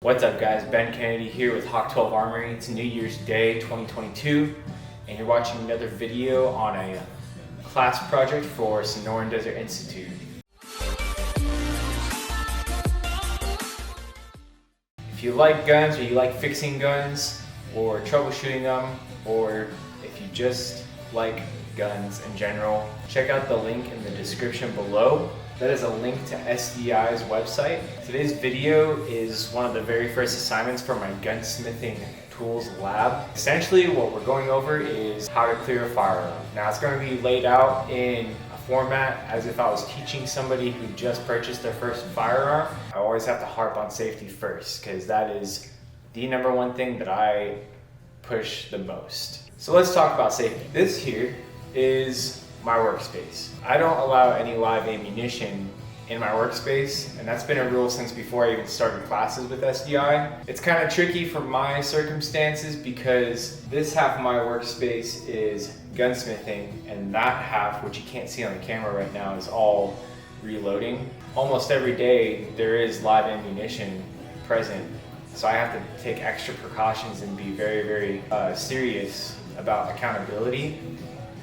What's up guys, Ben Kennedy here with Hawk 12 Armory. It's New Year's Day 2022 and you're watching another video on a class project for Sonoran Desert Institute. If you like guns or you like fixing guns or troubleshooting them, or if you just like guns in general, check out the link in the description below. That is a link to SDI's website. Today's video is one of the very first assignments for my gunsmithing tools lab. Essentially what we're going over is how to clear a firearm. Now it's going to be laid out in a format as if I was teaching somebody who just purchased their first firearm. I always have to harp on safety first because that is the number one thing that I push the most. So let's talk about safety. This here is my workspace. I don't allow any live ammunition in my workspace, and that's been a rule since before I even started classes with SDI. It's kind of tricky for my circumstances because this half of my workspace is gunsmithing, and that half, which you can't see on the camera right now, is all reloading. Almost every day there is live ammunition present, so I have to take extra precautions and be very serious about accountability,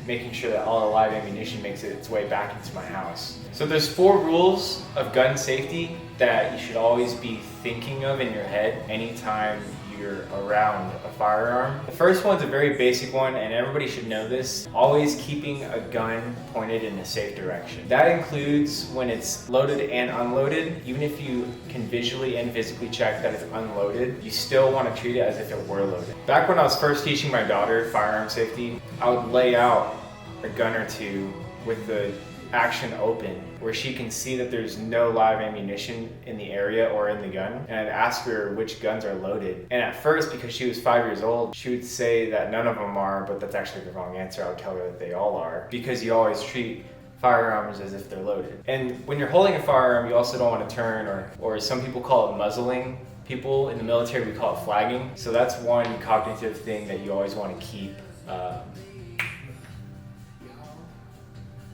making sure that all the live ammunition makes its way back into my house. So there's 4 rules of gun safety that you should always be thinking of in your head anytime you're around a firearm. The first one's a very basic one, and everybody should know this: always keeping a gun pointed in a safe direction. That includes when it's loaded and unloaded. Even if you can visually and physically check that it's unloaded, you still want to treat it as if it were loaded. Back when I was first teaching my daughter firearm safety, I would lay out a gun or two with the action open where she can see that there's no live ammunition in the area or in the gun, and I'd ask her which guns are loaded. And at first, because she was 5 years old, she would say that none of them are, but that's actually the wrong answer. I would tell her that they all are, because you always treat firearms as if they're loaded. And when you're holding a firearm, you also don't want to turn, or some people call it muzzling. People in the military, we call it flagging. So that's one cognitive thing that you always want to keep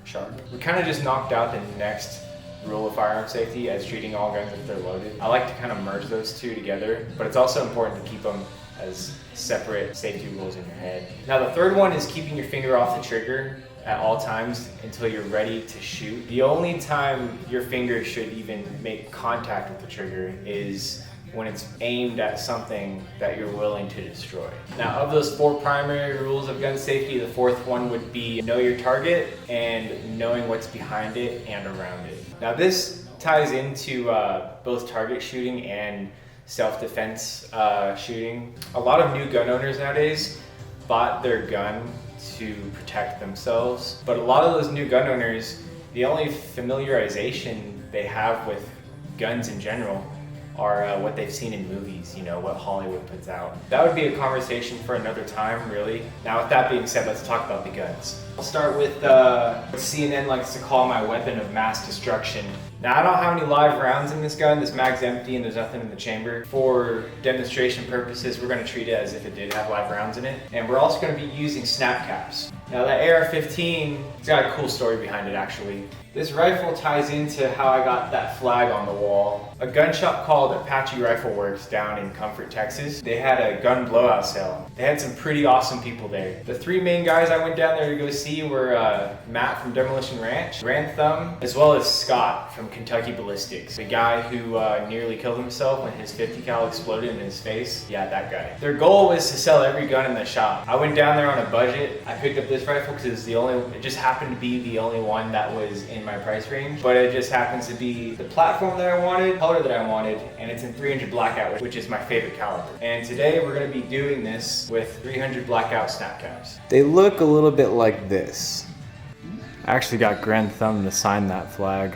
sharp. We kind of just knocked out the next rule of firearm safety as treating all guns if they're loaded. I like to kind of merge those two together, but it's also important to keep them as separate safety rules in your head. Now the third one is keeping your finger off the trigger at all times until you're ready to shoot. The only time your finger should even make contact with the trigger is when it's aimed at something that you're willing to destroy. Now, of those 4 primary rules of gun safety, the 4th one would be know your target and knowing what's behind it and around it. Now this ties into both target shooting and self-defense shooting. A lot of new gun owners nowadays bought their gun to protect themselves, but a lot of those new gun owners, the only familiarization they have with guns in general are what they've seen in movies, you know, what Hollywood puts out. That would be a conversation for another time, really. Now, with that being said, let's talk about the guns. I'll start with what CNN likes to call my weapon of mass destruction. Now, I don't have any live rounds in this gun. This mag's empty and there's nothing in the chamber. For demonstration purposes, we're going to treat it as if it did have live rounds in it. And we're also going to be using Snapcaps. Now, that AR-15, it's got a cool story behind it, actually. This rifle ties into how I got that flag on the wall. A gun shop called Apache Rifle Works down in Comfort, Texas. They had a gun blowout sale. They had some pretty awesome people there. The 3 main guys I went down there to go see were Matt from Demolition Ranch, Grand Thumb, as well as Scott from Kentucky Ballistics, the guy who nearly killed himself when his 50 cal exploded in his face. Yeah, that guy. Their goal was to sell every gun in the shop. I went down there on a budget. I picked up this rifle because it just happened to be the only one that was in my price range, but it just happens to be the platform that I wanted, color that I wanted, and it's in 300 Blackout, which is my favorite caliber. And today we're going to be doing this with 300 Blackout Snapcaps. They look a little bit like this. I actually got Grand Thumb to sign that flag.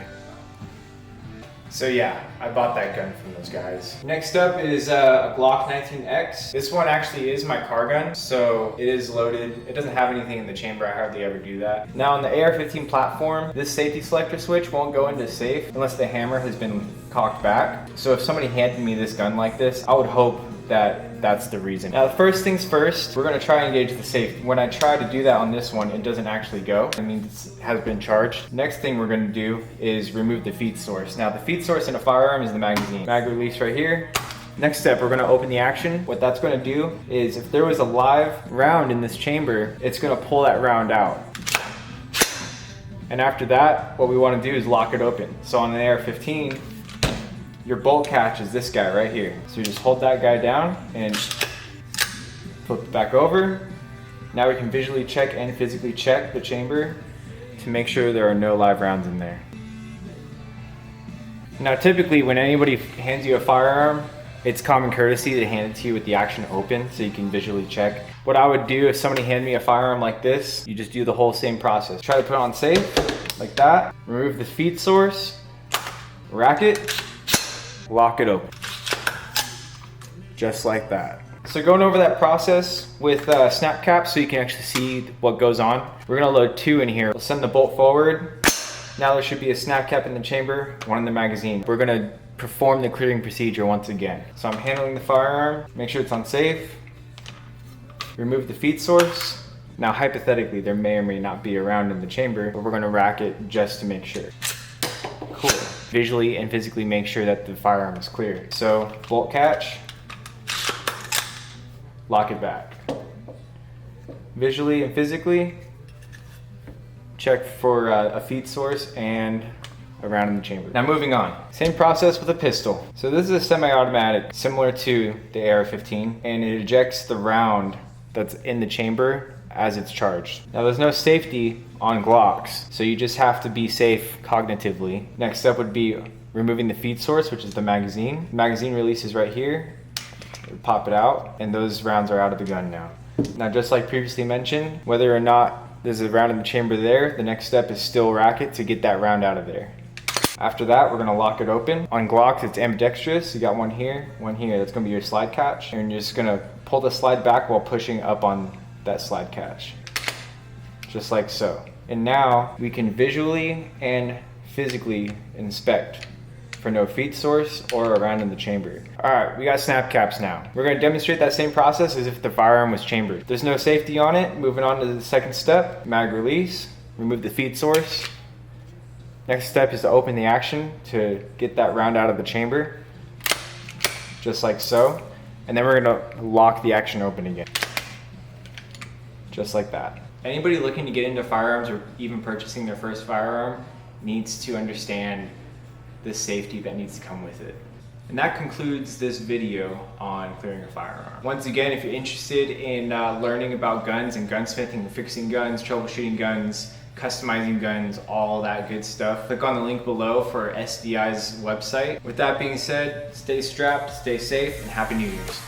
So yeah, I bought that gun from those guys. Next up is a Glock 19X. This one actually is my car gun, so it is loaded. It doesn't have anything in the chamber. I hardly ever do that. Now on the AR-15 platform, this safety selector switch won't go into safe unless the hammer has been cocked back. So if somebody handed me this gun like this, I would hope that that's the reason. Now, first things first, we're gonna try and engage the safe. When I try to do that on this one, it doesn't actually go. It means it has been charged. Next thing we're gonna do is remove the feed source. Now, the feed source in a firearm is the magazine. Mag release right here. Next step, we're gonna open the action. What that's gonna do is if there was a live round in this chamber, it's gonna pull that round out. And after that, what we wanna do is lock it open. So on an AR-15, your bolt catch is this guy right here. So you just hold that guy down and flip it back over. Now we can visually check and physically check the chamber to make sure there are no live rounds in there. Now typically when anybody hands you a firearm, it's common courtesy to hand it to you with the action open so you can visually check. What I would do if somebody handed me a firearm like this, you just do the whole same process. Try to put it on safe, like that. Remove the feed source, rack it, lock it open. Just like that. So going over that process with snap caps so you can actually see what goes on. We're gonna load 2 in here. We'll send the bolt forward. Now there should be a snap cap in the chamber, 1 in the magazine. We're gonna perform the clearing procedure once again. So I'm handling the firearm, make sure it's on safe. Remove the feed source. Now hypothetically, there may or may not be a round in the chamber, but we're gonna rack it just to make sure. Cool. Visually and physically make sure that the firearm is clear. So bolt catch, lock it back. Visually and physically, check for a feed source and a round in the chamber. Now moving on. Same process with a pistol. So this is a semi-automatic, similar to the AR-15, and it ejects the round that's in the chamber as it's charged. Now there's no safety on Glocks, so you just have to be safe cognitively. Next step would be removing the feed source, which is the magazine. The magazine releases right here. Pop it out, and those rounds are out of the gun now. Now just like previously mentioned, whether or not there's a round in the chamber there, the next step is still rack it to get that round out of there. After that, we're gonna lock it open. On Glocks, it's ambidextrous. You got one here, one here. That's gonna be your slide catch. And you're just gonna pull the slide back while pushing up on that slide catch. Just like so. And now we can visually and physically inspect for no feed source or a round in the chamber. All right, we got snap caps now. We're gonna demonstrate that same process as if the firearm was chambered. There's no safety on it. Moving on to the second step, mag release, remove the feed source. Next step is to open the action to get that round out of the chamber, just like so. And then we're gonna lock the action open again, just like that. Anybody looking to get into firearms or even purchasing their first firearm needs to understand the safety that needs to come with it. And that concludes this video on clearing a firearm. Once again, if you're interested in learning about guns and gunsmithing, fixing guns, troubleshooting guns, customizing guns, all that good stuff, click on the link below for SDI's website. With that being said, stay strapped, stay safe, and Happy New Year's.